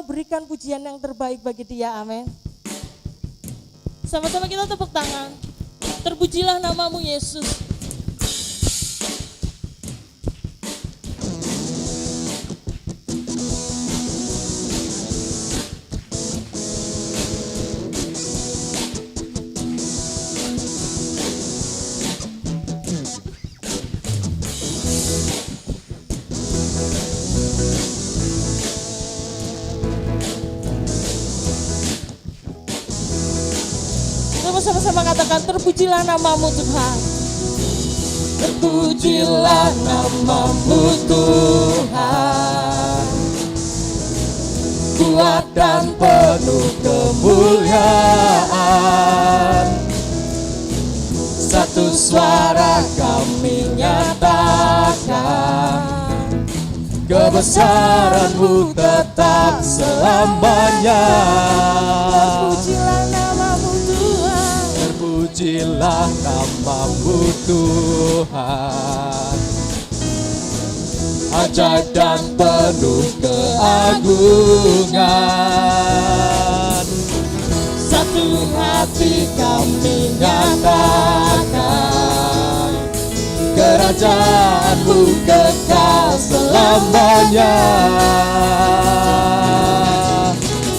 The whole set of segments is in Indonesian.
berikan pujian yang terbaik bagi Dia, amin. Sama-sama kita tepuk tangan. Terpujilah namamu Yesus. Sama-sama katakan, terpujilah namamu Tuhan. Terpujilah namamu Tuhan, kuat dan penuh kemuliaan. Satu suara kami nyatakan, kebesaran-Mu tetap selamanya. Terpujilah namamu Tuhan, terpujilah namamu Tuhan, ajaib dan penuh keagungan. Satu hati kami nyatakan, kerajaan-Mu kekal selamanya.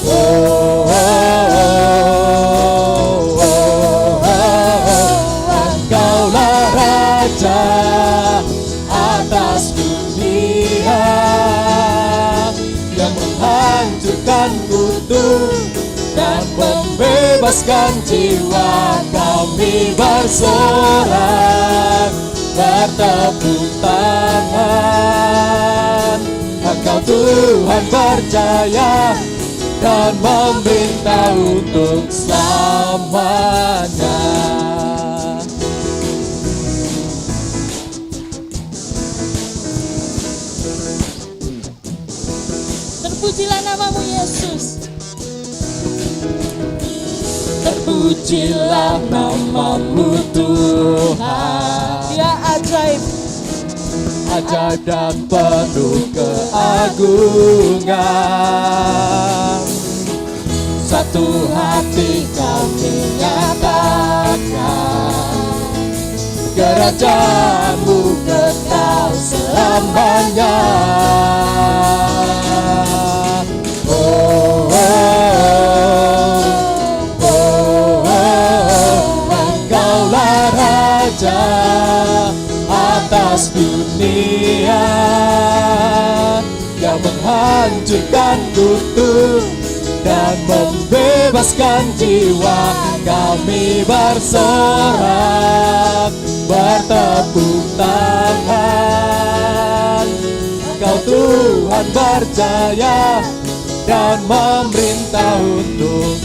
Oh, oh, oh, oh, oh. Engkaulah Raja atas dunia, yang menghancurkan kutuk dan membebaskan jiwa. Kami bersorak, bertepuk tangan. Engkau Tuhan berjaya dan memerintah untuk selamanya. Terpujilah namamu Yesus. Terpujilah namamu Tuhan. Dia ajaib, ajaib dan penuh keagungan. Satu hati kami nyatakan, kerajaan-Mu kekal selamanya. Oh, oh, oh, oh, oh. Engkaulah Raja atas dunia, yang menghancurkan kutuk dan membebaskan jiwa. Kami bersorak, bertepuk tangan. Engkau Tuhan berjaya dan memerintah untuk.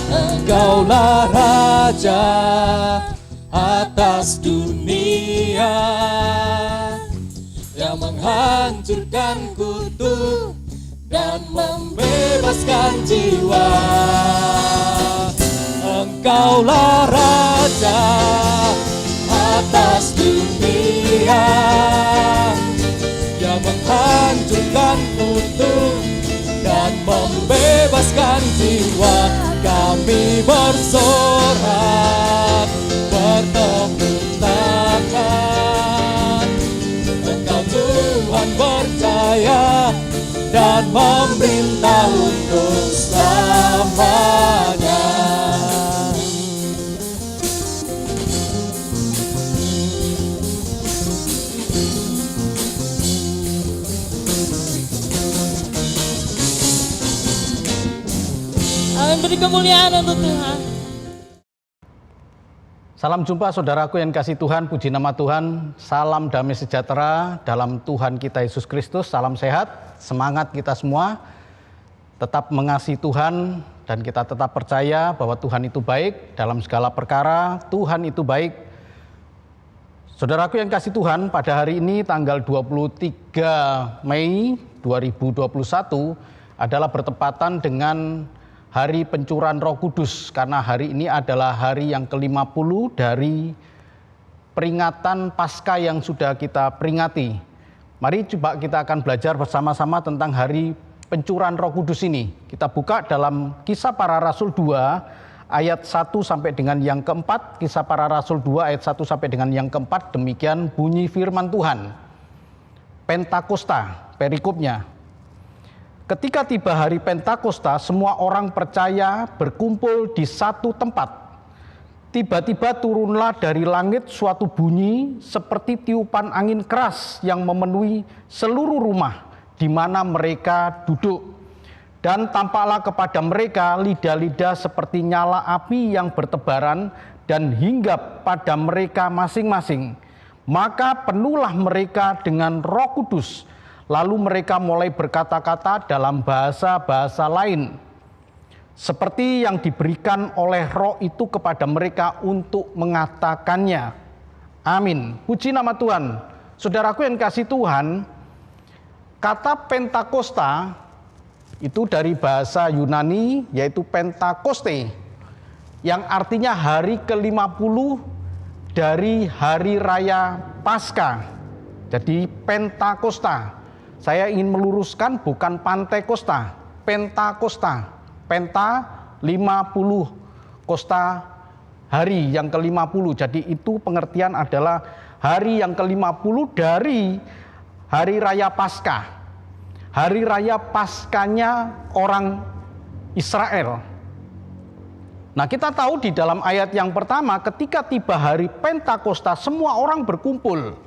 Engkaulah Raja atas dunia, yang menghancurkan kutuk dan membebaskan jiwa. Engkaulah Raja atas dunia, yang menghancurkan kutuk dan membebaskan jiwa. Kami bersorak, bertepuk tangan. Engkau Tuhan berjaya dan memerintah untuk selamanya. Amin, beri kemuliaan untuk Tuhan. Salam jumpa saudaraku yang kasih Tuhan, puji nama Tuhan. Salam damai sejahtera dalam Tuhan kita Yesus Kristus. Salam sehat, semangat kita semua. Tetap mengasihi Tuhan dan kita tetap percaya bahwa Tuhan itu baik dalam segala perkara. Tuhan itu baik. Saudaraku yang kasih Tuhan, pada hari ini tanggal 23 Mei 2021 adalah bertepatan dengan Hari Pencurahan Roh Kudus, karena hari ini adalah hari yang ke-50 dari peringatan Paskah yang sudah kita peringati. Mari coba kita akan belajar bersama-sama tentang Hari pencurahan Roh Kudus ini. Kita buka dalam Kisah Para Rasul 2 ayat 1 sampai dengan yang keempat. Kisah Para Rasul 2 ayat 1 sampai dengan yang keempat. Demikian bunyi firman Tuhan. Pentakosta, perikopnya. Ketika tiba hari Pentakosta, semua orang percaya berkumpul di satu tempat. Tiba-tiba turunlah dari langit suatu bunyi seperti tiupan angin keras yang memenuhi seluruh rumah di mana mereka duduk. Dan tampaklah kepada mereka lidah-lidah seperti nyala api yang bertebaran dan hinggap pada mereka masing-masing. Maka penuhlah mereka dengan Roh Kudus. Lalu mereka mulai berkata-kata dalam bahasa-bahasa lain, seperti yang diberikan oleh Roh itu kepada mereka untuk mengatakannya. Amin. Puji nama Tuhan. Saudaraku yang kasih Tuhan, kata Pentakosta itu dari bahasa Yunani yaitu Pentakoste, yang artinya hari ke-50 dari hari raya Paskah. Jadi Pentakosta. Saya ingin meluruskan, bukan Pantekosta, Pentakosta. Penta 50, kosta hari yang ke-50. Jadi itu pengertian adalah hari yang ke-50 dari hari raya Paskah. Hari raya Paskahnya orang Israel. Nah, kita tahu di dalam ayat yang pertama, ketika tiba hari Pentakosta, semua orang berkumpul.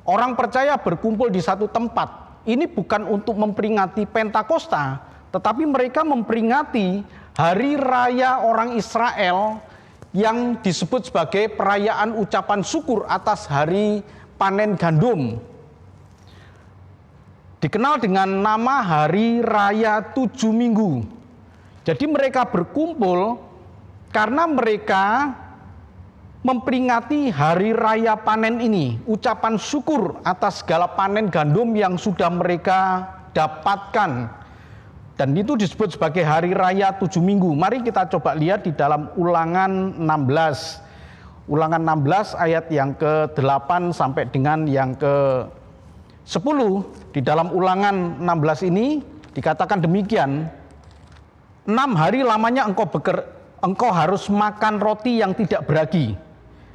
Orang percaya berkumpul di satu tempat. Ini bukan untuk memperingati Pentakosta, tetapi mereka memperingati hari raya orang Israel yang disebut sebagai perayaan ucapan syukur atas hari panen gandum. Dikenal dengan nama Hari Raya 7 Minggu. Jadi mereka berkumpul karena mereka memperingati hari raya panen ini, ucapan syukur atas segala panen gandum yang sudah mereka dapatkan. Dan itu disebut sebagai hari raya 7 minggu. Mari kita coba lihat di dalam Ulangan 16. Ulangan 16 ayat yang ke-8 sampai dengan yang ke-10. Di dalam Ulangan 16 ini dikatakan demikian. 6 hari lamanya engkau harus makan roti yang tidak beragi.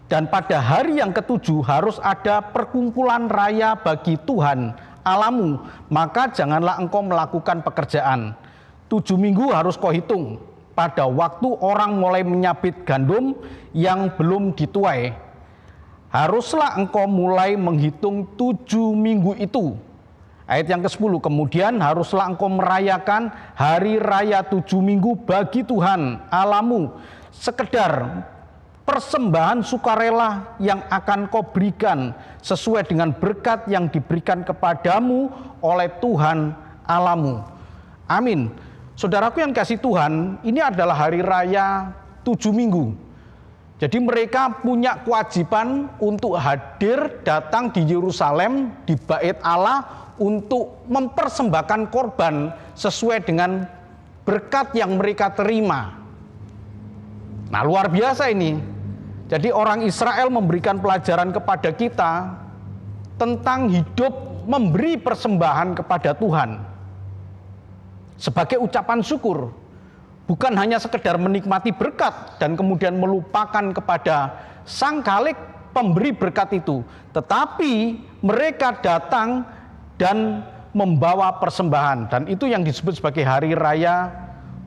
Dan pada hari yang ke-7 harus ada perkumpulan raya bagi Tuhan Allahmu, maka janganlah engkau melakukan pekerjaan. 7 minggu harus kau hitung pada waktu orang mulai menyabit gandum yang belum dituai. Haruslah engkau mulai menghitung 7 minggu itu. Ayat yang ke-10, kemudian haruslah engkau merayakan hari raya 7 minggu bagi Tuhan Allahmu, sekedar persembahan sukarela yang akan kau berikan sesuai dengan berkat yang diberikan kepadamu oleh Tuhan Allahmu. Amin. Saudaraku yang kasih Tuhan, ini adalah hari raya 7 minggu. Jadi mereka punya kewajiban untuk hadir datang di Yerusalem, di Bait Allah, untuk mempersembahkan korban sesuai dengan berkat yang mereka terima. Nah, luar biasa ini. Jadi orang Israel memberikan pelajaran kepada kita tentang hidup memberi persembahan kepada Tuhan sebagai ucapan syukur, bukan hanya sekedar menikmati berkat dan kemudian melupakan kepada Sang Khalik pemberi berkat itu, tetapi mereka datang dan membawa persembahan, dan itu yang disebut sebagai hari raya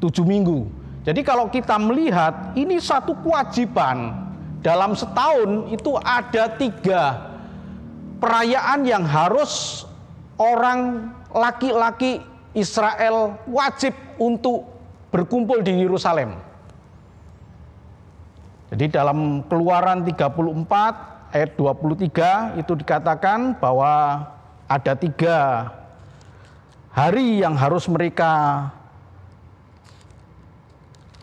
7 minggu. Jadi kalau kita melihat ini satu kewajiban. Dalam setahun itu ada 3 perayaan yang harus orang laki-laki Israel wajib untuk berkumpul di Yerusalem. Jadi dalam Keluaran 34 ayat 23 itu dikatakan bahwa ada 3 hari yang harus mereka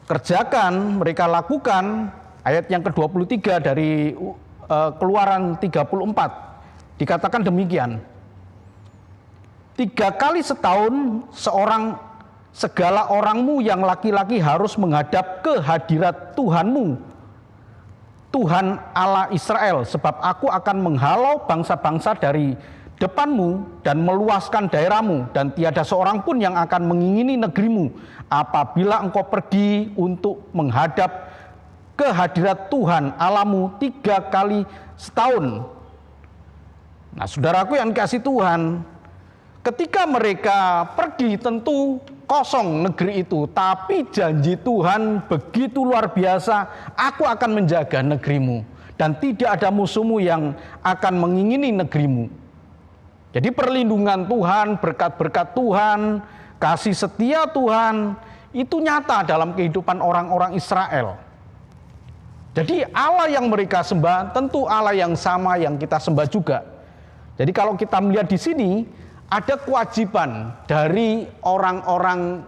kerjakan, mereka lakukan. Ayat yang ke-23 dari Keluaran 34 dikatakan demikian. 3 kali setahun segala orangmu yang laki-laki harus menghadap ke hadirat Tuhanmu, Tuhan Allah Israel, sebab aku akan menghalau bangsa-bangsa dari depanmu dan meluaskan daerahmu, dan tiada seorang pun yang akan mengingini negerimu apabila engkau pergi untuk menghadap kehadirat Tuhan Allahmu 3 kali setahun. Nah, saudaraku yang kasih Tuhan, ketika mereka pergi tentu kosong negeri itu, tapi janji Tuhan begitu luar biasa, aku akan menjaga negerimu dan tidak ada musuhmu yang akan mengingini negerimu. Jadi perlindungan Tuhan, berkat-berkat Tuhan, kasih setia Tuhan, itu nyata dalam kehidupan orang-orang Israel. Jadi Allah yang mereka sembah tentu Allah yang sama yang kita sembah juga. Jadi kalau kita melihat di sini, ada kewajiban dari orang-orang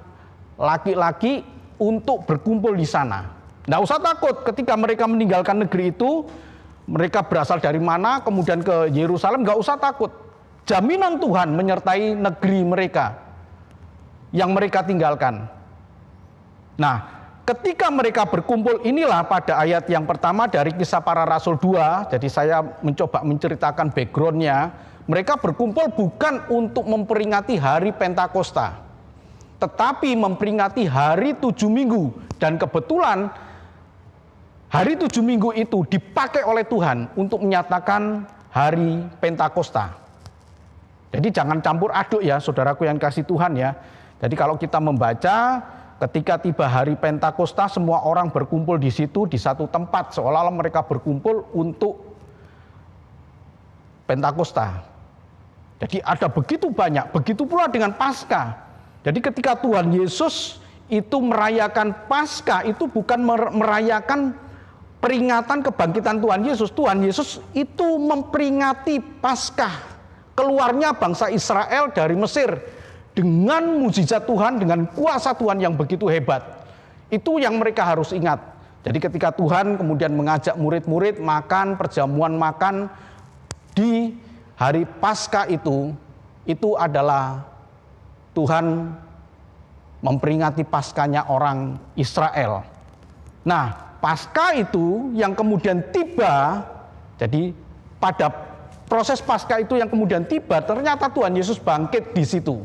laki-laki untuk berkumpul di sana. Nggak usah takut ketika mereka meninggalkan negeri itu, mereka berasal dari mana, kemudian ke Yerusalem, nggak usah takut. Jaminan Tuhan menyertai negeri mereka yang mereka tinggalkan. Nah, ketika mereka berkumpul, inilah pada ayat yang pertama dari Kisah Para Rasul 2, jadi saya mencoba menceritakan background-nya. Mereka berkumpul bukan untuk memperingati hari Pentakosta, tetapi memperingati hari 7 minggu. Dan kebetulan hari 7 minggu itu dipakai oleh Tuhan untuk menyatakan hari Pentakosta. Jadi jangan campur aduk ya, saudaraku yang kasih Tuhan ya. Jadi kalau kita membaca, ketika tiba hari Pentakosta, semua orang berkumpul di situ, di satu tempat, seolah-olah mereka berkumpul untuk Pentakosta. Jadi ada begitu banyak, begitu pula dengan Paskah. Jadi ketika Tuhan Yesus itu merayakan Paskah, itu bukan merayakan peringatan kebangkitan Tuhan Yesus. Tuhan Yesus itu memperingati Paskah, keluarnya bangsa Israel dari Mesir dengan mujizat Tuhan, dengan kuasa Tuhan yang begitu hebat. Itu yang mereka harus ingat. Jadi ketika Tuhan kemudian mengajak murid-murid makan, perjamuan makan di hari Paskah itu adalah Tuhan memperingati Paskahnya orang Israel. Nah, Paskah itu yang kemudian tiba, jadi pada proses Paskah itu yang kemudian tiba, ternyata Tuhan Yesus bangkit di situ.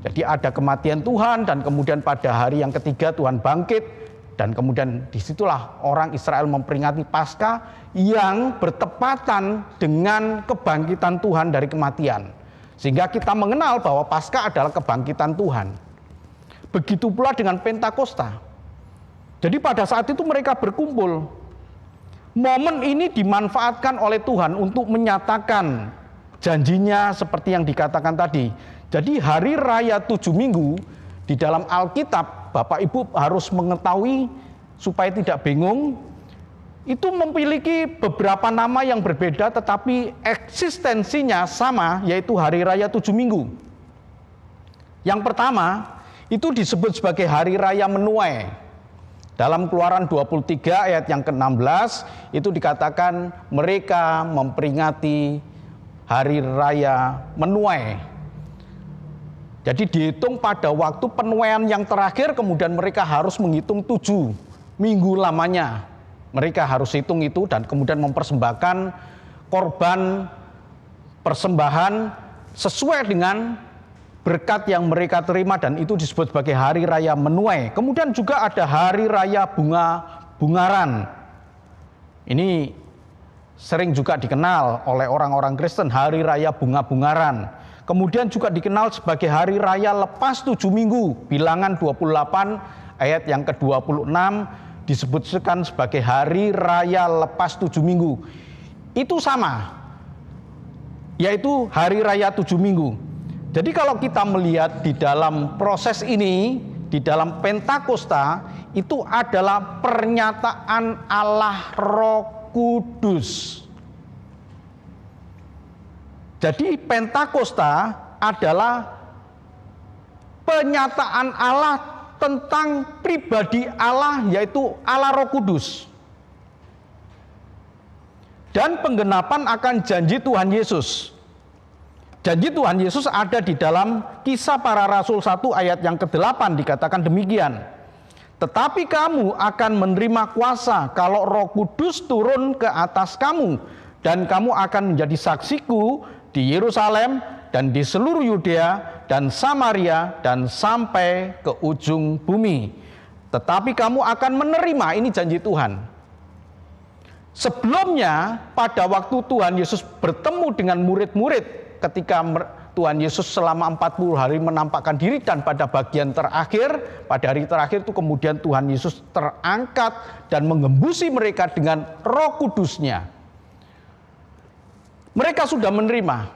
Jadi ada kematian Tuhan dan kemudian pada hari yang ketiga Tuhan bangkit. Dan kemudian disitulah orang Israel memperingati Paskah yang bertepatan dengan kebangkitan Tuhan dari kematian. Sehingga kita mengenal bahwa Paskah adalah kebangkitan Tuhan. Begitu pula dengan Pentakosta. Jadi pada saat itu mereka berkumpul. Momen ini dimanfaatkan oleh Tuhan untuk menyatakan janjinya seperti yang dikatakan tadi. Jadi hari raya 7 minggu di dalam Alkitab, Bapak Ibu harus mengetahui supaya tidak bingung, itu memiliki beberapa nama yang berbeda tetapi eksistensinya sama, yaitu hari raya 7 minggu. Yang pertama, itu disebut sebagai hari raya menuai. Dalam Keluaran 23 ayat yang ke-16, itu dikatakan mereka memperingati hari raya menuai. Jadi dihitung pada waktu penuaian yang terakhir, kemudian mereka harus menghitung 7 minggu lamanya. Mereka harus hitung itu dan kemudian mempersembahkan korban persembahan sesuai dengan berkat yang mereka terima, dan itu disebut sebagai hari raya menuai. Kemudian juga ada hari raya bungaran. Ini sering juga dikenal oleh orang-orang Kristen, hari raya bunga-bungaran. Kemudian juga dikenal sebagai hari raya lepas 7 minggu. Bilangan 28 ayat yang ke-26 disebutkan sebagai hari raya lepas 7 minggu. Itu sama, yaitu hari raya 7 minggu. Jadi kalau kita melihat di dalam proses ini, di dalam Pentakosta, itu adalah pernyataan Allah Roh Kudus. Jadi Pentakosta adalah penyataan Allah tentang pribadi Allah, yaitu Allah Roh Kudus. Dan penggenapan akan janji Tuhan Yesus. Janji Tuhan Yesus ada di dalam Kisah Para Rasul 1 ayat yang ke-8, dikatakan demikian. Tetapi kamu akan menerima kuasa kalau Roh Kudus turun ke atas kamu, dan kamu akan menjadi saksiku di Yerusalem dan di seluruh Yudea dan Samaria dan sampai ke ujung bumi. Tetapi kamu akan menerima, ini janji Tuhan. Sebelumnya pada waktu Tuhan Yesus bertemu dengan murid-murid ketika Tuhan Yesus selama 40 hari menampakkan diri, dan pada bagian terakhir, pada hari terakhir itu kemudian Tuhan Yesus terangkat dan mengembusi mereka dengan Roh Kudus-Nya. Mereka sudah menerima.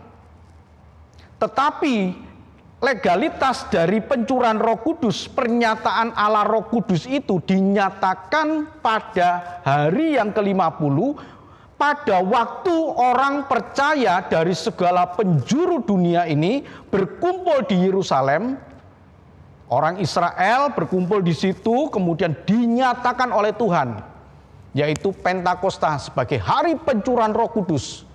Tetapi legalitas dari pencurahan Roh Kudus, pernyataan Allah Roh Kudus itu dinyatakan pada hari yang ke-50, pada waktu orang percaya dari segala penjuru dunia ini berkumpul di Yerusalem. Orang Israel berkumpul di situ, kemudian dinyatakan oleh Tuhan, yaitu Pentakosta sebagai hari pencurahan Roh Kudus,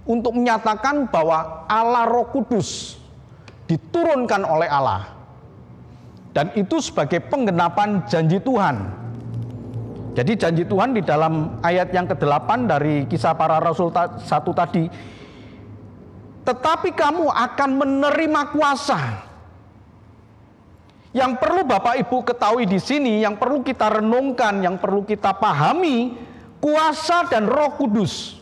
untuk menyatakan bahwa Allah Roh Kudus diturunkan oleh Allah. Dan itu sebagai penggenapan janji Tuhan. Jadi janji Tuhan di dalam ayat yang ke-8 dari Kisah Para Rasul 1 tadi, tetapi kamu akan menerima kuasa. Yang perlu Bapak Ibu ketahui di sini, yang perlu kita renungkan, yang perlu kita pahami, kuasa dan Roh Kudus.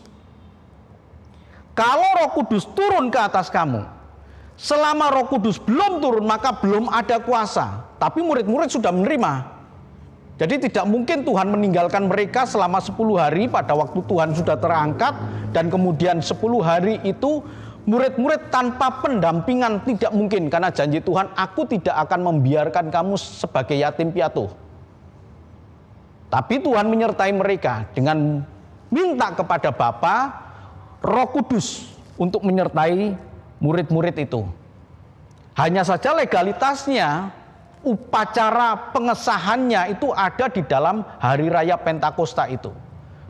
Kalau Roh Kudus turun ke atas kamu, selama Roh Kudus belum turun, maka belum ada kuasa. Tapi murid-murid sudah menerima. Jadi tidak mungkin Tuhan meninggalkan mereka selama 10 hari pada waktu Tuhan sudah terangkat, dan kemudian 10 hari itu murid-murid tanpa pendampingan, tidak mungkin, karena janji Tuhan, aku tidak akan membiarkan kamu sebagai yatim piatu. Tapi Tuhan menyertai mereka dengan minta kepada Bapa Roh Kudus untuk menyertai murid-murid itu. Hanya saja legalitasnya, upacara pengesahannya itu ada di dalam hari raya Pentakosta itu.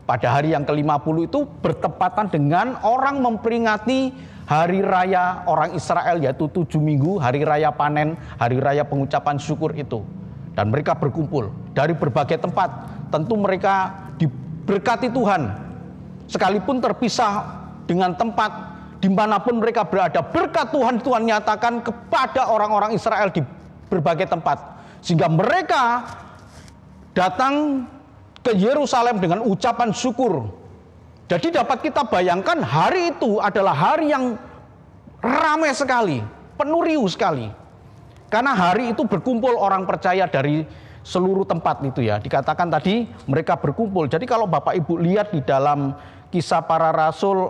Pada hari yang ke-50 itu bertepatan dengan orang memperingati hari raya orang Israel, yaitu 7 minggu, hari raya panen, hari raya pengucapan syukur itu. Dan mereka berkumpul dari berbagai tempat. Tentu mereka diberkati Tuhan, sekalipun terpisah dengan tempat dimanapun mereka berada. Berkat Tuhan, Tuhan nyatakan kepada orang-orang Israel di berbagai tempat, sehingga mereka datang ke Yerusalem dengan ucapan syukur. Jadi dapat kita bayangkan, hari itu adalah hari yang ramai sekali, penuh riuh sekali, karena hari itu berkumpul orang percaya dari seluruh tempat itu ya. Dikatakan tadi mereka berkumpul. Jadi kalau Bapak Ibu lihat di dalam Kisah Para Rasul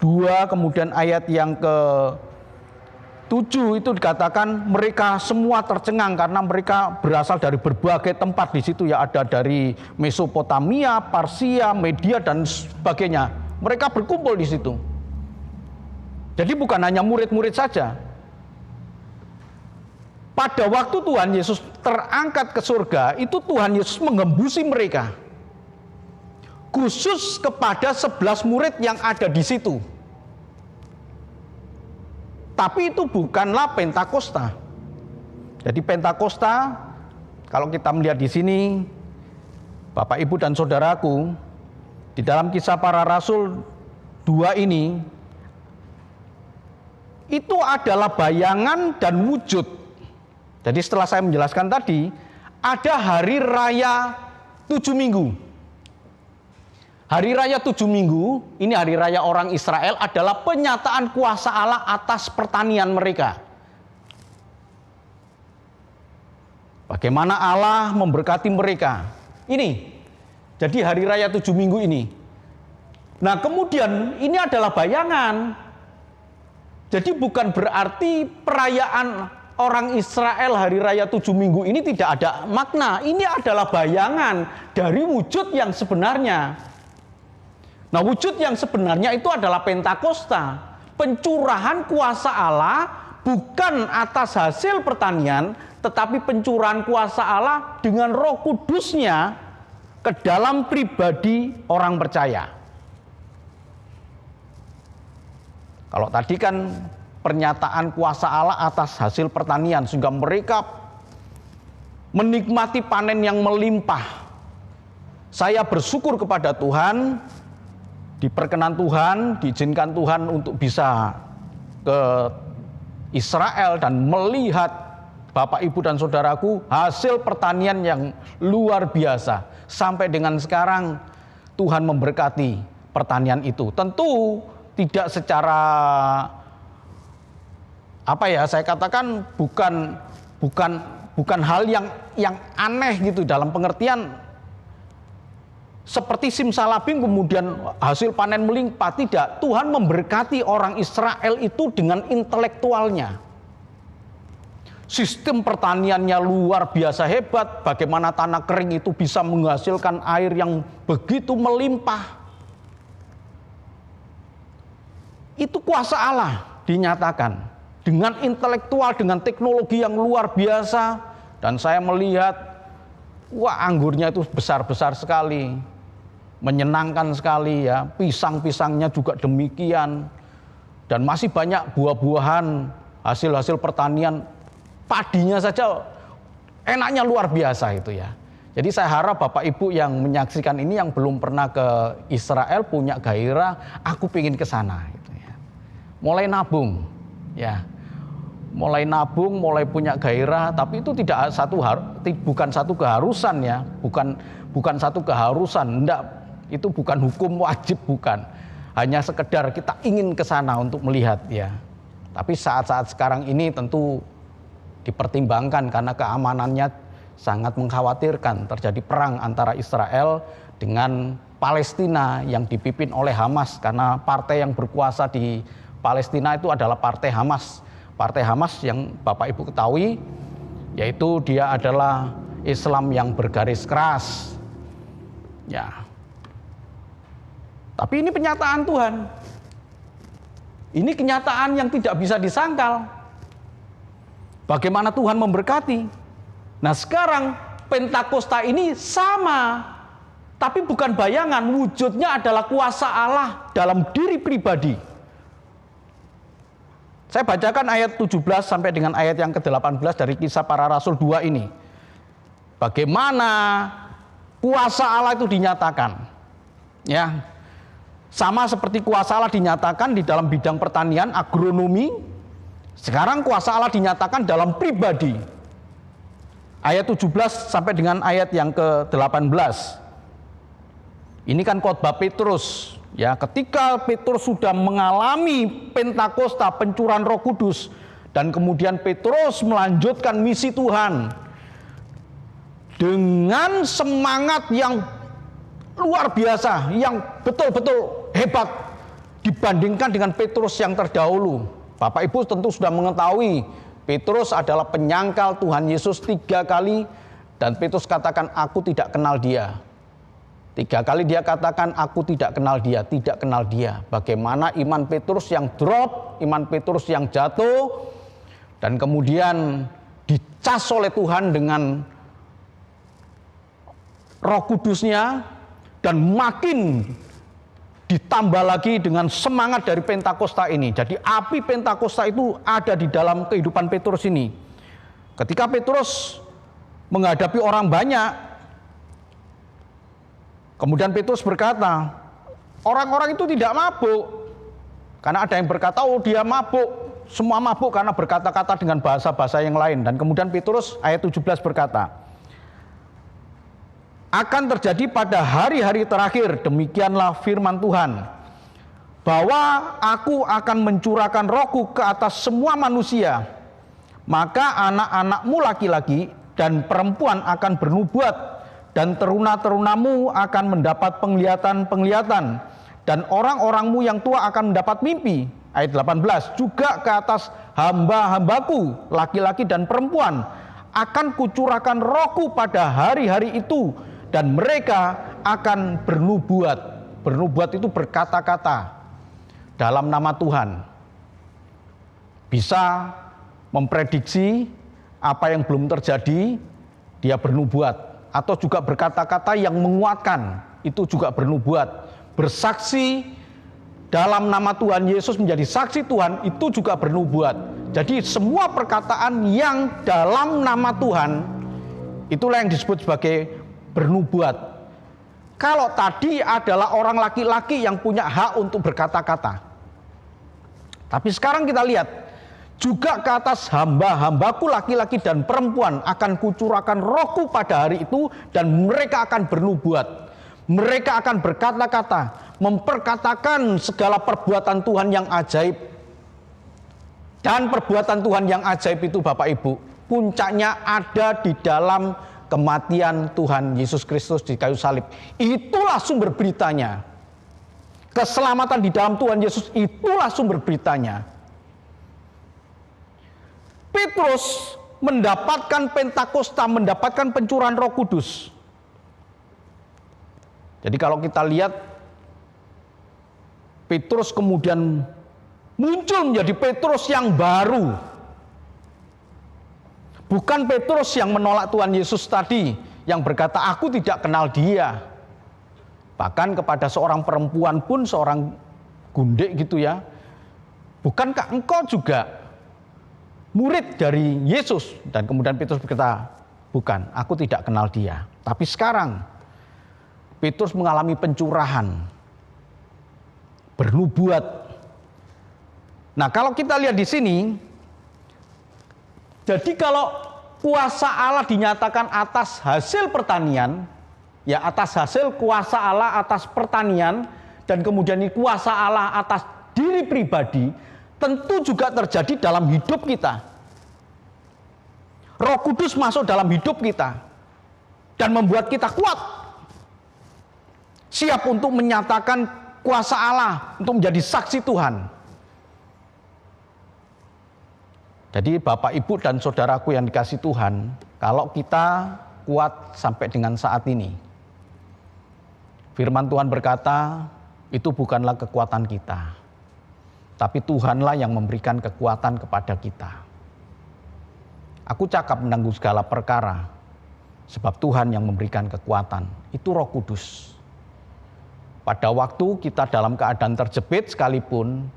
2, kemudian ayat yang ke-7 itu dikatakan mereka semua tercengang karena mereka berasal dari berbagai tempat di situ ya, ada dari Mesopotamia, Parsia, Media dan sebagainya. Mereka berkumpul di situ. Jadi bukan hanya murid-murid saja. Pada waktu Tuhan Yesus terangkat ke surga, itu Tuhan Yesus mengembusi mereka. Khusus kepada 11 murid yang ada di situ. Tapi itu bukanlah Pentakosta. Jadi Pentakosta, kalau kita melihat di sini, Bapak Ibu dan Saudaraku, di dalam Kisah Para Rasul 2 ini, itu adalah bayangan dan wujud. Jadi setelah saya menjelaskan tadi, ada hari raya 7 minggu. Hari raya 7 minggu, ini hari raya orang Israel, adalah penyataan kuasa Allah atas pertanian mereka. Bagaimana Allah memberkati mereka. Ini, jadi hari raya 7 minggu ini. Nah kemudian ini adalah bayangan. Jadi bukan berarti perayaan orang Israel hari raya 7 minggu ini tidak ada makna. Ini adalah bayangan dari wujud yang sebenarnya. Nah wujud yang sebenarnya itu adalah Pentakosta, pencurahan kuasa Allah bukan atas hasil pertanian, tetapi pencurahan kuasa Allah dengan Roh Kudus-Nya ke dalam pribadi orang percaya. Kalau tadi kan pernyataan kuasa Allah atas hasil pertanian, sehingga mereka menikmati panen yang melimpah. Saya bersyukur kepada Tuhan, diperkenan Tuhan, diizinkan Tuhan untuk bisa ke Israel dan melihat Bapak, Ibu, dan saudaraku hasil pertanian yang luar biasa. Sampai dengan sekarang Tuhan memberkati pertanian itu. Tentu tidak secara saya katakan bukan hal yang aneh gitu, dalam pengertian seperti simsalabim kemudian hasil panen melimpah. Tidak, Tuhan memberkati orang Israel itu dengan intelektualnya. Sistem pertaniannya luar biasa hebat. Bagaimana tanah kering itu bisa menghasilkan air yang begitu melimpah. Itu kuasa Allah dinyatakan dengan intelektual, dengan teknologi yang luar biasa. Dan saya melihat, wah, anggurnya itu besar-besar sekali, menyenangkan sekali ya. Pisang-pisangnya juga demikian. Dan masih banyak buah-buahan, hasil-hasil pertanian. Padinya saja enaknya luar biasa itu ya. Jadi saya harap Bapak Ibu yang menyaksikan ini yang belum pernah ke Israel punya gairah, aku pengen ke sana gitu ya. Mulai nabung ya. Mulai nabung, mulai punya gairah, tapi itu bukan satu keharusan ya, bukan satu keharusan, enggak, itu bukan hukum wajib, bukan. Hanya sekedar kita ingin ke sana untuk melihat ya. Tapi saat-saat sekarang ini tentu dipertimbangkan karena keamanannya sangat mengkhawatirkan. Terjadi perang antara Israel dengan Palestina yang dipimpin oleh Hamas, karena partai yang berkuasa di Palestina itu adalah partai Hamas. Partai Hamas yang Bapak Ibu ketahui, yaitu dia adalah Islam yang bergaris keras. Ya. Tapi ini penyataan Tuhan. Ini kenyataan yang tidak bisa disangkal. Bagaimana Tuhan memberkati. Nah sekarang Pentakosta ini sama. Tapi bukan bayangan, wujudnya adalah kuasa Allah dalam diri pribadi. Saya bacakan ayat 17 sampai dengan ayat yang ke-18 dari Kisah Para Rasul 2 ini. Bagaimana kuasa Allah itu dinyatakan. Ya. Sama seperti kuasa Allah dinyatakan di dalam bidang pertanian, agronomi. Sekarang kuasa Allah dinyatakan dalam pribadi. Ayat 17 sampai dengan ayat yang ke-18. Ini kan khotbah Petrus. Ya, ketika Petrus sudah mengalami Pentakosta, pencurahan Roh Kudus, dan kemudian Petrus melanjutkan misi Tuhan dengan semangat yang luar biasa, yang betul-betul hebat dibandingkan dengan Petrus yang terdahulu. Bapak Ibu tentu sudah mengetahui Petrus adalah penyangkal Tuhan Yesus 3 kali, dan Petrus katakan, aku tidak kenal dia. 3 kali dia katakan, aku tidak kenal dia, tidak kenal dia. Bagaimana iman Petrus yang drop, iman Petrus yang jatuh, dan kemudian dicas oleh Tuhan dengan Roh Kudusnya, dan makin ditambah lagi dengan semangat dari Pentakosta ini. Jadi api Pentakosta itu ada di dalam kehidupan Petrus ini. Ketika Petrus menghadapi orang banyak, kemudian Petrus berkata, orang-orang itu tidak mabuk. Karena ada yang berkata, oh dia mabuk. Semua mabuk karena berkata-kata dengan bahasa-bahasa yang lain. Dan kemudian Petrus ayat 17 berkata, akan terjadi pada hari-hari terakhir, demikianlah firman Tuhan, bahwa aku akan mencurahkan rohku ke atas semua manusia. Maka anak-anakmu laki-laki dan perempuan akan bernubuat, dan teruna-terunamu akan mendapat penglihatan-penglihatan, dan orang-orangmu yang tua akan mendapat mimpi. Ayat 18, juga ke atas hamba-hambaku laki-laki dan perempuan akan kucurahkan rohku pada hari-hari itu, dan mereka akan bernubuat. Bernubuat itu berkata-kata dalam nama Tuhan. Bisa memprediksi apa yang belum terjadi, dia bernubuat. Atau juga berkata-kata yang menguatkan, itu juga bernubuat. Bersaksi dalam nama Tuhan Yesus, menjadi saksi Tuhan, itu juga bernubuat. Jadi semua perkataan yang dalam nama Tuhan, itulah yang disebut sebagai bernubuat. Kalau tadi adalah orang laki-laki yang punya hak untuk berkata-kata. Tapi sekarang kita lihat, juga ke atas hamba-hambaku laki-laki dan perempuan akan kucurahkan rohku pada hari itu, dan mereka akan bernubuat. Mereka akan berkata-kata, memperkatakan segala perbuatan Tuhan yang ajaib. Dan perbuatan Tuhan yang ajaib itu Bapak Ibu, puncaknya ada di dalam kematian Tuhan Yesus Kristus di kayu salib. Itulah sumber beritanya. Keselamatan di dalam Tuhan Yesus, itulah sumber beritanya. Petrus mendapatkan Pentakosta, mendapatkan pencurahan Roh Kudus. Jadi kalau kita lihat, Petrus kemudian muncul menjadi Petrus yang baru. Bukan Petrus yang menolak Tuhan Yesus tadi, yang berkata, aku tidak kenal dia. Bahkan kepada seorang perempuan pun, seorang gundik gitu ya, bukankah engkau juga murid dari Yesus? Dan kemudian Petrus berkata, bukan, aku tidak kenal dia. Tapi sekarang Petrus mengalami pencurahan, bernubuat. Nah, kalau kita lihat di sini, jadi kalau kuasa Allah dinyatakan atas hasil pertanian, ya atas hasil kuasa Allah atas pertanian, dan kemudian ini kuasa Allah atas diri pribadi, tentu juga terjadi dalam hidup kita. Roh Kudus masuk dalam hidup kita dan membuat kita kuat, siap untuk menyatakan kuasa Allah, untuk menjadi saksi Tuhan. Jadi Bapak, Ibu, dan saudaraku yang dikasih Tuhan, kalau kita kuat sampai dengan saat ini, firman Tuhan berkata, itu bukanlah kekuatan kita, tapi Tuhanlah yang memberikan kekuatan kepada kita. Aku cakap menanggung segala perkara, sebab Tuhan yang memberikan kekuatan, itu Roh Kudus. Pada waktu kita dalam keadaan terjepit sekalipun,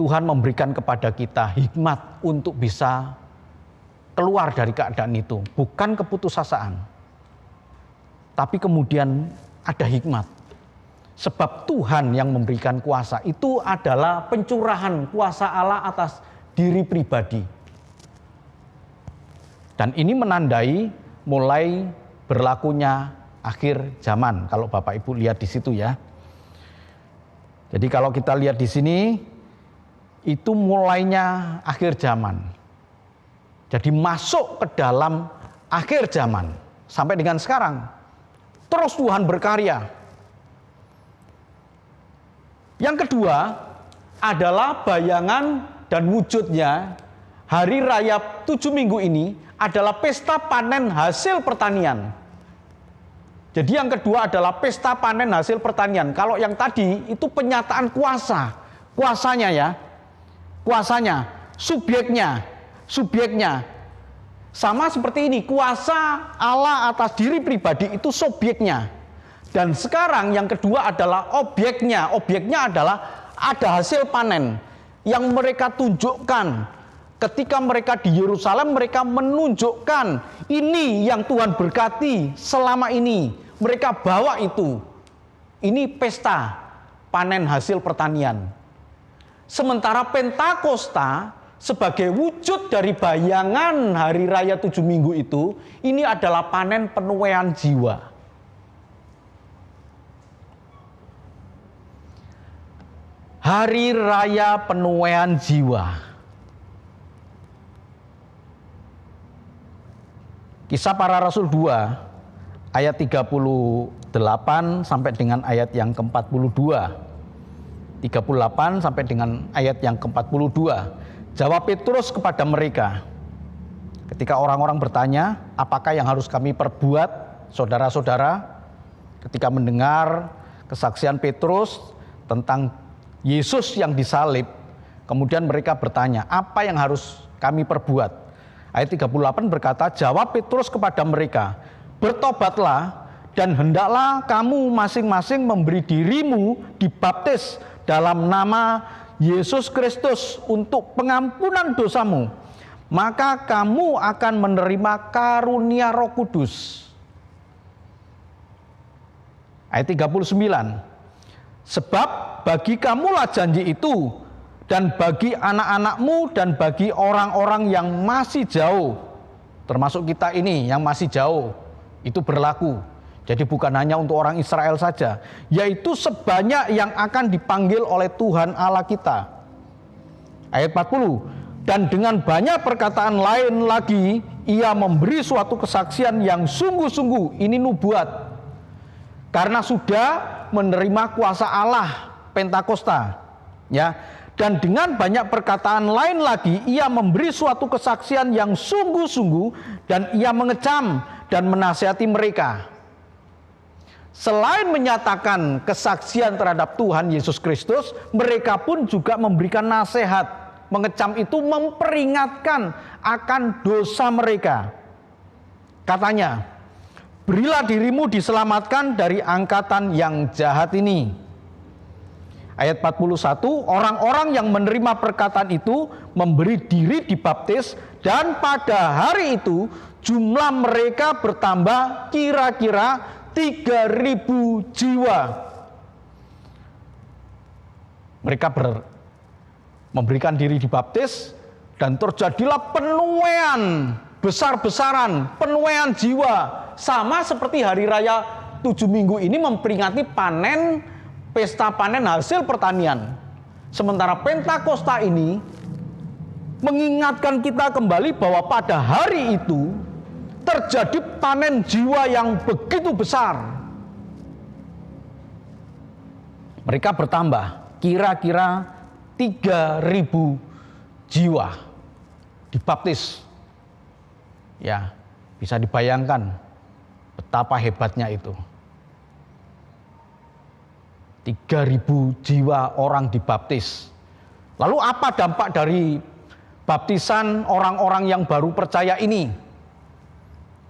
Tuhan memberikan kepada kita hikmat untuk bisa keluar dari keadaan itu. Bukan keputusasaan, tapi kemudian ada hikmat. Sebab Tuhan yang memberikan kuasa, itu adalah pencurahan kuasa Allah atas diri pribadi. Dan ini menandai mulai berlakunya akhir zaman. Kalau Bapak Ibu lihat di situ ya. Jadi kalau kita lihat di sini, itu mulainya akhir zaman. Jadi masuk ke dalam akhir zaman sampai dengan sekarang. Terus Tuhan berkarya. Yang kedua adalah bayangan dan wujudnya hari raya 7 minggu ini adalah pesta panen hasil pertanian. Jadi yang kedua adalah pesta panen hasil pertanian. Kalau yang tadi itu penyataan kuasa, kuasanya ya. Kuasanya, subjeknya. Sama seperti ini, kuasa Allah atas diri pribadi itu subjeknya. Dan sekarang yang kedua adalah objeknya. Objeknya adalah ada hasil panen yang mereka tunjukkan. Ketika mereka di Yerusalem, mereka menunjukkan ini yang Tuhan berkati selama ini. Mereka bawa itu. Ini pesta panen hasil pertanian. Sementara Pentakosta sebagai wujud dari bayangan hari raya 7 minggu itu, ini adalah panen penuaian jiwa. Hari raya penuaian jiwa. Kisah Para Rasul 2 ayat 38 sampai dengan ayat yang ke-42. 38 sampai dengan ayat yang ke-42. Jawab Petrus kepada mereka, ketika orang-orang bertanya, apakah yang harus kami perbuat, saudara-saudara? Ketika mendengar kesaksian Petrus tentang Yesus yang disalib, kemudian mereka bertanya, apa yang harus kami perbuat? Ayat 38 berkata, jawab Petrus kepada mereka, bertobatlah dan hendaklah kamu masing-masing memberi dirimu dibaptis dalam nama Yesus Kristus untuk pengampunan dosamu, maka kamu akan menerima karunia Roh Kudus. Ayat 39, sebab bagi kamulah janji itu dan bagi anak-anakmu dan bagi orang-orang yang masih jauh, termasuk kita ini yang masih jauh, itu berlaku. Jadi bukan hanya untuk orang Israel saja, yaitu sebanyak yang akan dipanggil oleh Tuhan Allah kita. Ayat 40, dan dengan banyak perkataan lain lagi, ia memberi suatu kesaksian yang sungguh-sungguh, ini nubuat, karena sudah menerima kuasa Allah, Pentakosta, ya. Dan dengan banyak perkataan lain lagi, ia memberi suatu kesaksian yang sungguh-sungguh, dan ia mengecam dan menasihati mereka. Selain menyatakan kesaksian terhadap Tuhan Yesus Kristus, mereka pun juga memberikan nasihat. Mengecam itu memperingatkan akan dosa mereka. Katanya, berilah dirimu diselamatkan dari angkatan yang jahat ini. Ayat 41, orang-orang yang menerima perkataan itu memberi diri dibaptis, dan pada hari itu jumlah mereka bertambah kira-kira 3.000 jiwa. Mereka memberikan diri dibaptis, dan terjadilah penuaian besar-besaran, penuaian jiwa. Sama seperti hari raya 7 minggu ini memperingati panen, pesta panen hasil pertanian. Sementara Pentakosta ini mengingatkan kita kembali bahwa pada hari itu terjadi panen jiwa yang begitu besar. Mereka bertambah kira-kira 3.000 jiwa dibaptis. Ya, bisa dibayangkan betapa hebatnya itu. 3.000 jiwa orang dibaptis. Lalu apa dampak dari baptisan orang-orang yang baru percaya ini?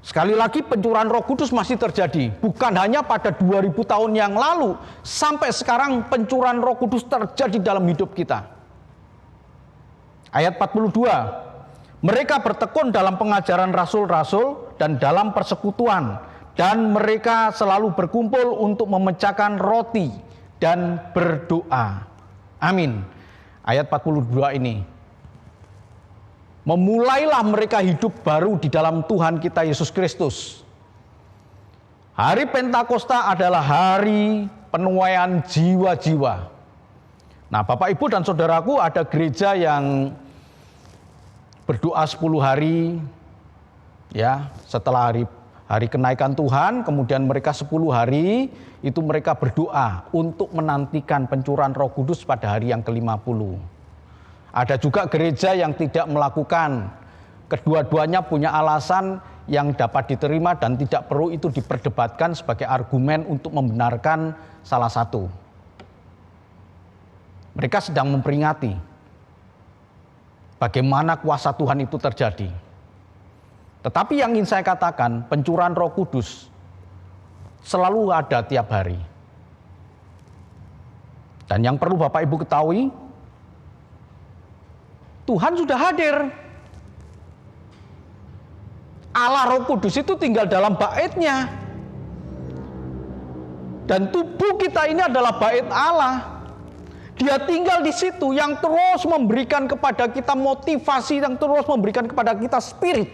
Sekali lagi pencurahan Roh Kudus masih terjadi. Bukan hanya pada 2000 tahun yang lalu, sampai sekarang pencurahan Roh Kudus terjadi dalam hidup kita. Ayat 42. Mereka bertekun dalam pengajaran rasul-rasul dan dalam persekutuan, dan mereka selalu berkumpul untuk memecahkan roti dan berdoa. Amin. Ayat 42 ini. Memulailah mereka hidup baru di dalam Tuhan kita Yesus Kristus. Hari Pentakosta adalah hari penuaian jiwa-jiwa. Nah, Bapak Ibu dan Saudaraku, ada gereja yang berdoa 10 hari, ya, setelah hari kenaikan Tuhan, kemudian mereka 10 hari itu mereka berdoa untuk menantikan pencurahan Roh Kudus pada hari yang ke-50. Ada juga gereja yang tidak melakukan. Kedua-duanya punya alasan yang dapat diterima dan tidak perlu itu diperdebatkan sebagai argumen untuk membenarkan salah satu. Mereka sedang memperingati bagaimana kuasa Tuhan itu terjadi. Tetapi yang ingin saya katakan, pencurahan Roh Kudus selalu ada tiap hari. Dan yang perlu Bapak Ibu ketahui, Tuhan sudah hadir. Allah Roh Kudus itu tinggal dalam baitnya. Dan tubuh kita ini adalah bait Allah. Dia tinggal di situ yang terus memberikan kepada kita motivasi, yang terus memberikan kepada kita spirit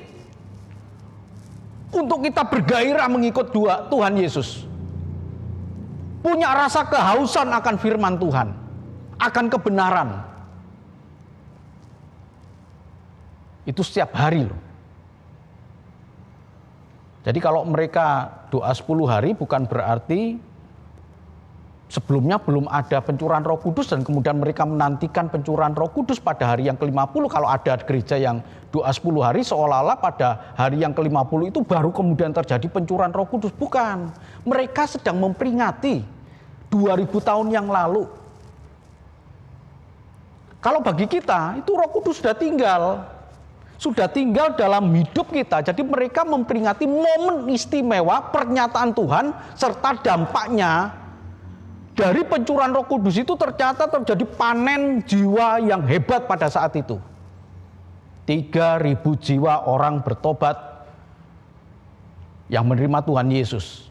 untuk kita bergairah mengikut Tuhan Yesus. Punya rasa kehausan akan firman Tuhan, akan kebenaran. Itu setiap hari loh. Jadi kalau mereka doa 10 hari bukan berarti sebelumnya belum ada pencurahan Roh Kudus dan kemudian mereka menantikan pencurahan Roh Kudus pada hari yang ke-50. Kalau ada gereja yang doa 10 hari seolah-olah pada hari yang ke-50 itu baru kemudian terjadi pencurahan Roh Kudus. Bukan. Mereka sedang memperingati 2000 tahun yang lalu. Kalau bagi kita itu Roh Kudus sudah tinggal dalam hidup kita. Jadi mereka memperingati momen istimewa pernyataan Tuhan serta dampaknya dari pencurahan Roh Kudus itu tercatat terjadi panen jiwa yang hebat pada saat itu. 3.000 jiwa orang bertobat yang menerima Tuhan Yesus.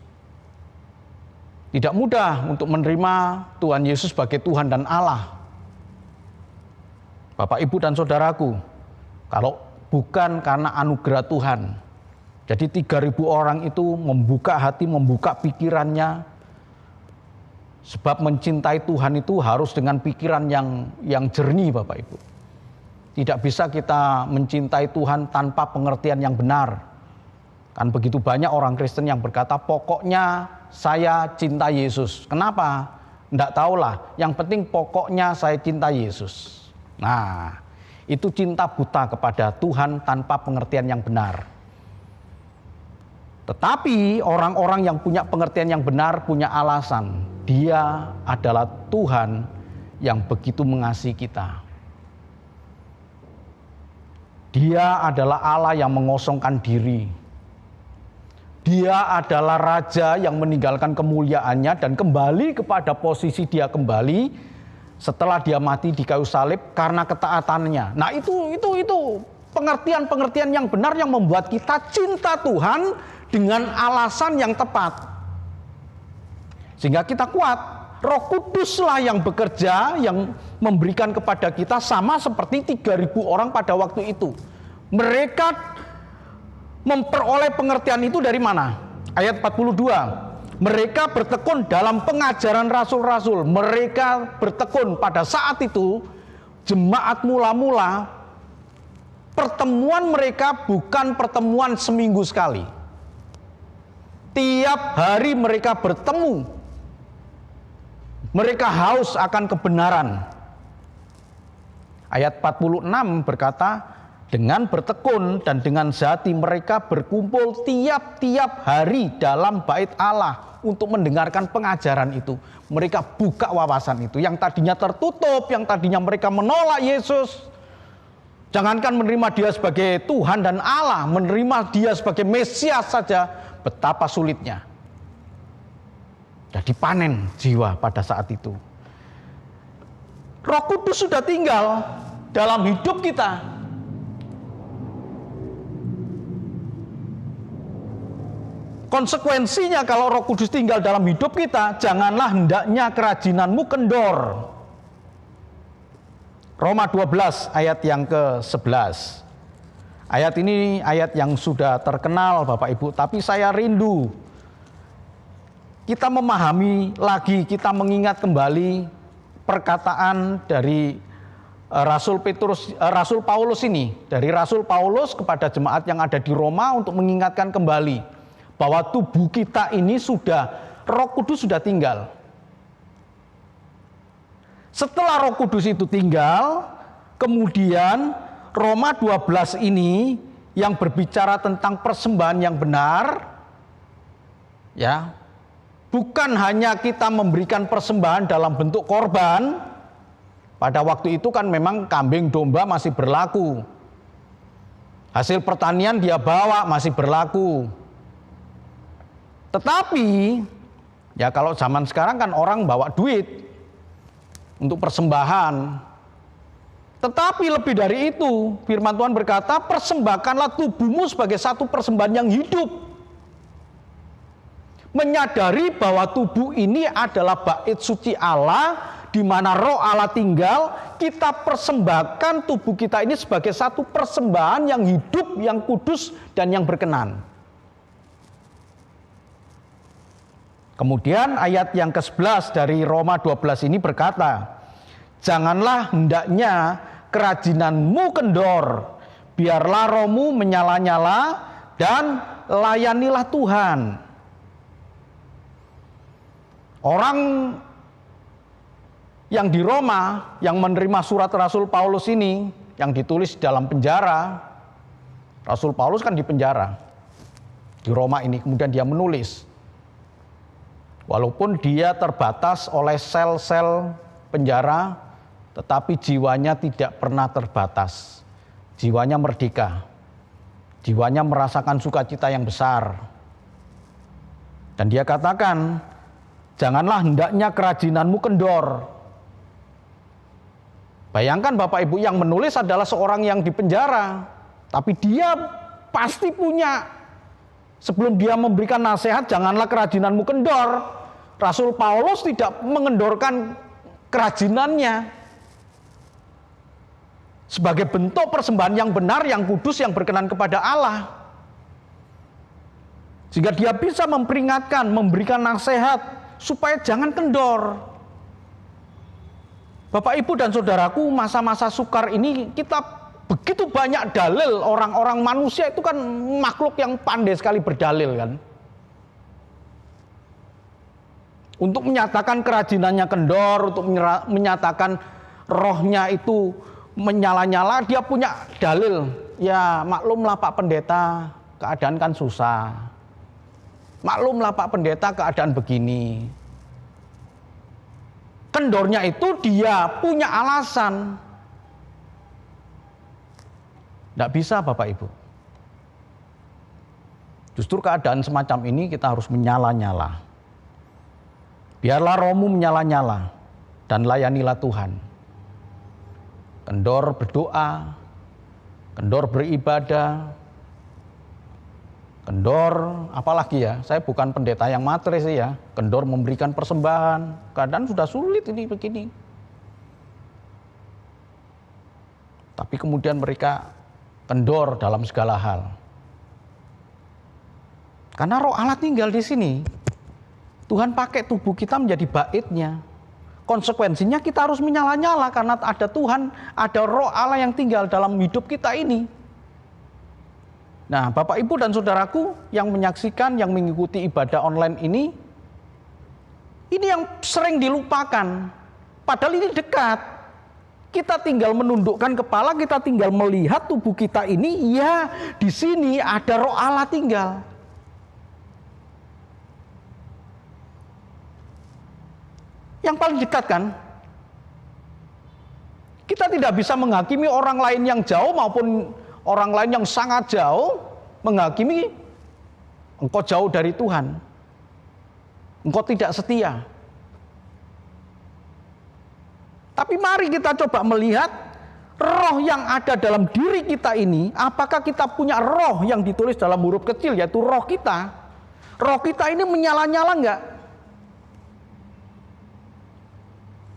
Tidak mudah untuk menerima Tuhan Yesus sebagai Tuhan dan Allah. Bapak, Ibu, dan saudaraku, kalau bukan karena anugerah Tuhan, jadi 3.000 orang itu membuka hati, membuka pikirannya, sebab mencintai Tuhan itu harus dengan pikiran yang jernih, Bapak Ibu. Tidak bisa kita mencintai Tuhan tanpa pengertian yang benar. Kan begitu banyak orang Kristen yang berkata, pokoknya saya cinta Yesus. Kenapa? Enggak tahulah, yang penting pokoknya saya cinta Yesus. Nah, itu cinta buta kepada Tuhan tanpa pengertian yang benar. Tetapi orang-orang yang punya pengertian yang benar punya alasan. Dia adalah Tuhan yang begitu mengasihi kita. Dia adalah Allah yang mengosongkan diri. Dia adalah Raja yang meninggalkan kemuliaannya dan kembali kepada posisi dia kembali setelah dia mati di kayu salib karena ketaatannya. Nah itu pengertian-pengertian yang benar yang membuat kita cinta Tuhan dengan alasan yang tepat. Sehingga kita kuat. Roh Kuduslah yang bekerja, yang memberikan kepada kita sama seperti 3.000 orang pada waktu itu. Mereka memperoleh pengertian itu dari mana? Ayat 42. Mereka bertekun dalam pengajaran rasul-rasul. Mereka bertekun pada saat itu, jemaat mula-mula, pertemuan mereka bukan pertemuan seminggu sekali. Tiap hari mereka bertemu. Mereka haus akan kebenaran. Ayat 46 berkata, dengan bertekun dan dengan sehati mereka berkumpul tiap-tiap hari dalam bait Allah untuk mendengarkan pengajaran itu. Mereka buka wawasan itu. Yang tadinya tertutup, yang tadinya mereka menolak Yesus. Jangankan menerima dia sebagai Tuhan dan Allah, menerima dia sebagai Mesias saja, betapa sulitnya. Jadi panen jiwa pada saat itu. Roh Kudus sudah tinggal dalam hidup kita. Konsekuensinya kalau Roh Kudus tinggal dalam hidup kita, janganlah hendaknya kerajinanmu kendor. Roma 12 ayat yang ke-11. Ayat ini ayat yang sudah terkenal Bapak Ibu, tapi saya rindu kita memahami lagi, kita mengingat kembali perkataan dari Rasul Paulus ini, dari Rasul Paulus kepada jemaat yang ada di Roma untuk mengingatkan kembali bahwa tubuh kita ini Roh Kudus sudah tinggal. Setelah Roh Kudus itu tinggal, kemudian Roma 12 ini yang berbicara tentang persembahan yang benar, ya. Bukan hanya kita memberikan persembahan dalam bentuk korban. Pada waktu itu kan memang kambing domba masih berlaku. Hasil pertanian dia bawa masih berlaku. Tetapi ya kalau zaman sekarang kan orang bawa duit untuk persembahan. Tetapi lebih dari itu, firman Tuhan berkata, persembahkanlah tubuhmu sebagai satu persembahan yang hidup. Menyadari bahwa tubuh ini adalah bait suci Allah, di mana roh Allah tinggal, kita persembahkan tubuh kita ini sebagai satu persembahan yang hidup, yang kudus, dan yang berkenan. Kemudian ayat yang ke-11 dari Roma 12 ini berkata, janganlah hendaknya kerajinanmu kendor, biarlah rohmu menyala-nyala dan layanilah Tuhan. Orang yang di Roma, yang menerima surat Rasul Paulus ini, yang ditulis dalam penjara, Rasul Paulus kan di penjara, di Roma ini, kemudian dia menulis. Walaupun dia terbatas oleh sel-sel penjara, tetapi jiwanya tidak pernah terbatas. Jiwanya merdeka. Jiwanya merasakan sukacita yang besar. Dan dia katakan, janganlah hendaknya kerajinanmu kendor. Bayangkan Bapak Ibu, yang menulis adalah seorang yang di penjara. Tapi dia pasti punya, sebelum dia memberikan nasihat, janganlah kerajinanmu kendor. Rasul Paulus tidak mengendorkan kerajinannya. sebagai bentuk persembahan yang benar, yang kudus, yang berkenan kepada Allah. Sehingga dia bisa memperingatkan, memberikan nasihat supaya jangan kendor. Bapak, Ibu, dan saudaraku, masa-masa sukar ini kita begitu banyak dalil. Orang-orang manusia itu kan makhluk yang pandai sekali berdalil kan. Untuk menyatakan kerajinannya kendor, untuk menyatakan rohnya itu menyala-nyala, dia punya dalil. Ya maklumlah Pak Pendeta, keadaan kan susah. Maklumlah Pak Pendeta, keadaan begini. Kendornya itu dia punya alasan. Tidak bisa Bapak Ibu. Justru keadaan semacam ini kita harus menyala-nyala. Biarlah rohmu menyala-nyala dan layanilah Tuhan. Kendor berdoa, kendor beribadah, kendor apalagi ya, saya bukan pendeta yang matre sih ya, kendor memberikan persembahan, keadaan sudah sulit ini begini. Tapi kemudian mereka kendor dalam segala hal. Karena roh Allah tinggal di sini. Tuhan pakai tubuh kita menjadi baitnya. Konsekuensinya kita harus menyala-nyala karena ada Tuhan, ada roh Allah yang tinggal dalam hidup kita ini. Nah, Bapak, Ibu, dan saudaraku yang menyaksikan, yang mengikuti ibadah online ini yang sering dilupakan. Padahal ini dekat. Kita tinggal menundukkan kepala, kita tinggal melihat tubuh kita ini, ya di sini ada roh Allah tinggal. Yang paling dekat kan? Kita tidak bisa menghakimi orang lain yang jauh maupun orang lain yang sangat jauh, menghakimi engkau jauh dari Tuhan. Engkau tidak setia. Tapi mari kita coba melihat roh yang ada dalam diri kita ini, apakah kita punya roh yang ditulis dalam huruf kecil, yaitu roh kita. Roh kita ini menyala-nyala enggak?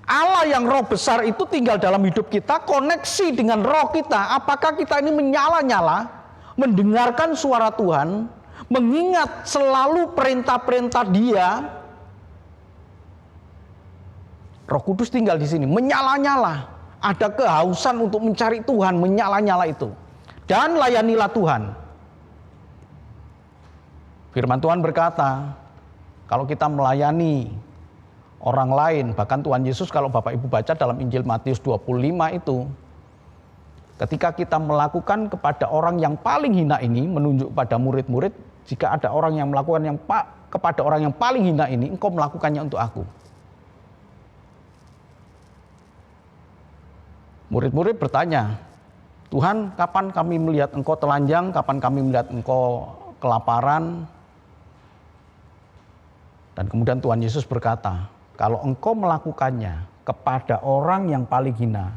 Allah yang roh besar itu tinggal dalam hidup kita, koneksi dengan roh kita. Apakah kita ini menyala-nyala, mendengarkan suara Tuhan, mengingat selalu perintah-perintah Dia? Roh Kudus tinggal di sini, menyala-nyala. Ada kehausan untuk mencari Tuhan, menyala-nyala itu. Dan layanilah Tuhan. Firman Tuhan berkata, kalau kita melayani orang lain, bahkan Tuhan Yesus kalau Bapak Ibu baca dalam Injil Matius 25 itu, ketika kita melakukan kepada orang yang paling hina ini, menunjuk pada murid-murid, jika ada orang yang melakukan kepada orang yang paling hina ini, engkau melakukannya untuk aku. Murid-murid bertanya, Tuhan, kapan kami melihat engkau telanjang, kapan kami melihat engkau kelaparan? Dan kemudian Tuhan Yesus berkata, kalau engkau melakukannya kepada orang yang paling hina,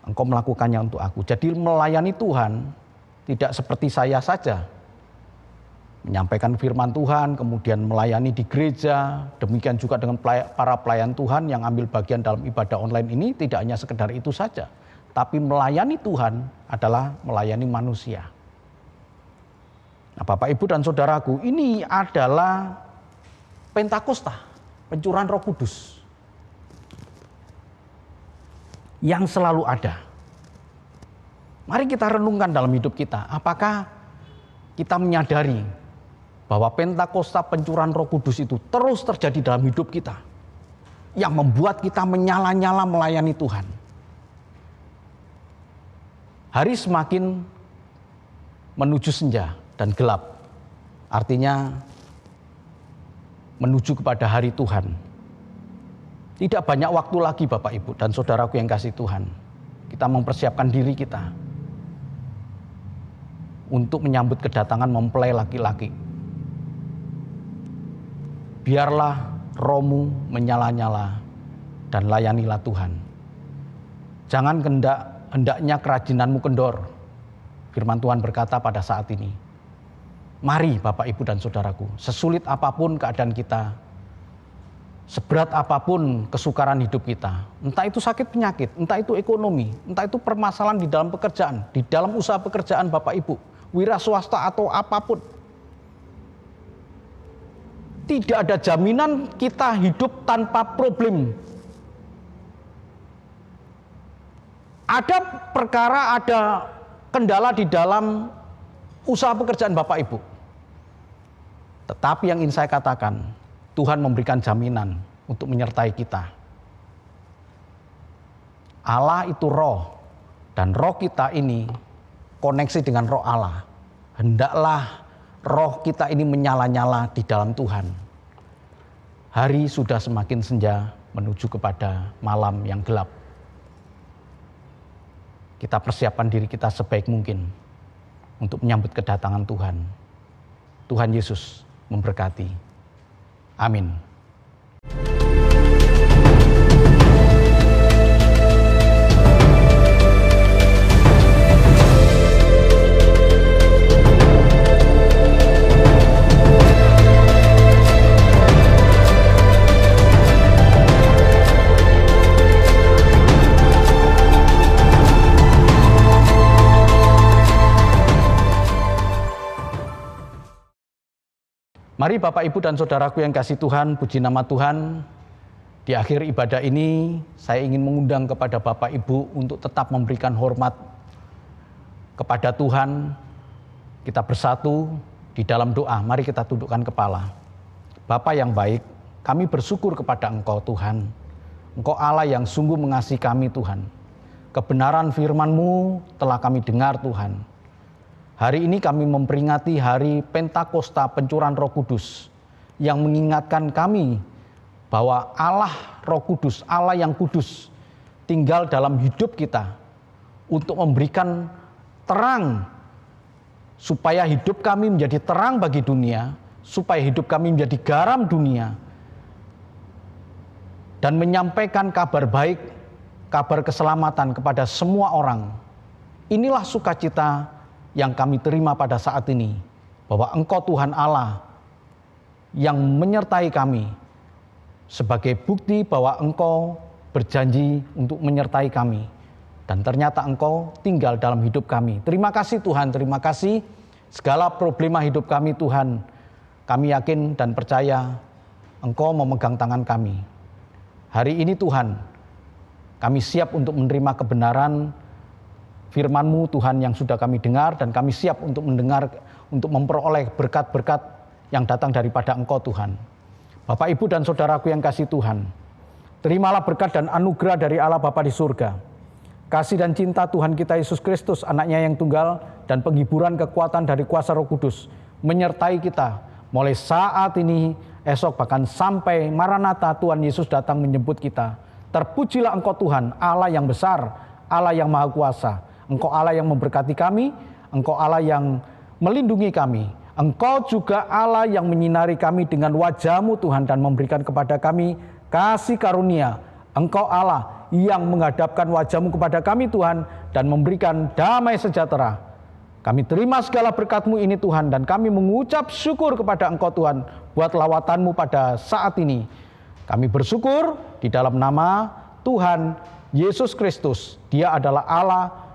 engkau melakukannya untuk aku. Jadi melayani Tuhan tidak seperti saya saja. Menyampaikan firman Tuhan, kemudian melayani di gereja, demikian juga dengan para pelayan Tuhan yang ambil bagian dalam ibadah online ini, tidak hanya sekedar itu saja. Tapi melayani Tuhan adalah melayani manusia. Nah, Bapak, Ibu, dan saudaraku, ini adalah Pentakosta, pencurahan Roh Kudus yang selalu ada. Mari kita renungkan dalam hidup kita, apakah kita menyadari bahwa Pentakosta pencurahan Roh Kudus itu terus terjadi dalam hidup kita, yang membuat kita menyala-nyala melayani Tuhan. Hari semakin menuju senja dan gelap, artinya menuju kepada hari Tuhan. Tidak banyak waktu lagi Bapak, Ibu, dan saudaraku yang kasih Tuhan. Kita mempersiapkan diri kita untuk menyambut kedatangan mempelai laki-laki. Biarlah rohmu menyala-nyala dan layanilah Tuhan. Jangan hendaknya kerajinanmu kendor. Firman Tuhan berkata pada saat ini. Mari Bapak, Ibu, dan saudaraku, sesulit apapun keadaan kita, seberat apapun kesukaran hidup kita, entah itu sakit penyakit, entah itu ekonomi, entah itu permasalahan di dalam pekerjaan, di dalam usaha pekerjaan Bapak Ibu, wira swasta atau apapun. Tidak ada jaminan kita hidup tanpa problem. Ada perkara, ada kendala di dalam usaha pekerjaan Bapak Ibu. Tetapi yang ingin saya katakan, Tuhan memberikan jaminan untuk menyertai kita. Allah itu roh, dan roh kita ini koneksi dengan roh Allah. Hendaklah roh kita ini menyala-nyala di dalam Tuhan. Hari sudah semakin senja menuju kepada malam yang gelap. Kita persiapkan diri kita sebaik mungkin untuk menyambut kedatangan Tuhan. Tuhan Yesus memberkati. Amin. Mari Bapak, Ibu, dan Saudaraku yang kasih Tuhan, puji nama Tuhan. Di akhir ibadah ini, saya ingin mengundang kepada Bapak Ibu untuk tetap memberikan hormat kepada Tuhan. Kita bersatu di dalam doa, mari kita tundukkan kepala. Bapa yang baik, kami bersyukur kepada Engkau Tuhan. Engkau Allah yang sungguh mengasihi kami Tuhan. Kebenaran firman-Mu telah kami dengar Tuhan. Hari ini kami memperingati hari Pentakosta pencurahan Roh Kudus yang mengingatkan kami bahwa Allah Roh Kudus, Allah yang kudus tinggal dalam hidup kita untuk memberikan terang supaya hidup kami menjadi terang bagi dunia, supaya hidup kami menjadi garam dunia dan menyampaikan kabar baik, kabar keselamatan kepada semua orang. Inilah sukacita yang kami terima pada saat ini, bahwa Engkau Tuhan Allah yang menyertai kami sebagai bukti bahwa Engkau berjanji untuk menyertai kami, dan ternyata Engkau tinggal dalam hidup kami. Terima kasih Tuhan, terima kasih. Segala problema hidup kami Tuhan, kami yakin dan percaya Engkau memegang tangan kami. Hari ini Tuhan, kami siap untuk menerima kebenaran firman-Mu Tuhan yang sudah kami dengar, dan kami siap untuk mendengar, untuk memperoleh berkat-berkat yang datang daripada Engkau Tuhan. Bapak, Ibu, dan Saudaraku yang kasih Tuhan, terimalah berkat dan anugerah dari Allah Bapa di surga. Kasih dan cinta Tuhan kita Yesus Kristus, anaknya yang tunggal, dan penghiburan kekuatan dari kuasa Roh Kudus menyertai kita mulai saat ini, esok, bahkan sampai Maranatha Tuhan Yesus datang menjemput kita. Terpujilah Engkau Tuhan, Allah yang besar, Allah yang maha kuasa. Engkau Allah yang memberkati kami, Engkau Allah yang melindungi kami. Engkau juga Allah yang menyinari kami dengan wajah-Mu Tuhan, dan memberikan kepada kami kasih karunia. Engkau Allah yang menghadapkan wajah-Mu kepada kami Tuhan, dan memberikan damai sejahtera. Kami terima segala berkat-Mu ini Tuhan, dan kami mengucap syukur kepada Engkau Tuhan buat lawatan-Mu pada saat ini. Kami bersyukur di dalam nama Tuhan Yesus Kristus. Dia adalah Allah,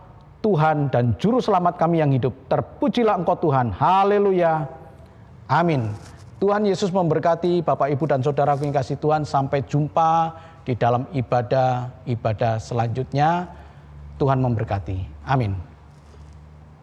Tuhan dan Juru Selamat kami yang hidup. Terpujilah Engkau Tuhan. Haleluya. Amin. Tuhan Yesus memberkati Bapak, Ibu, dan Saudaraku yang kasih Tuhan. Sampai jumpa di dalam ibadah selanjutnya. Tuhan memberkati. Amin.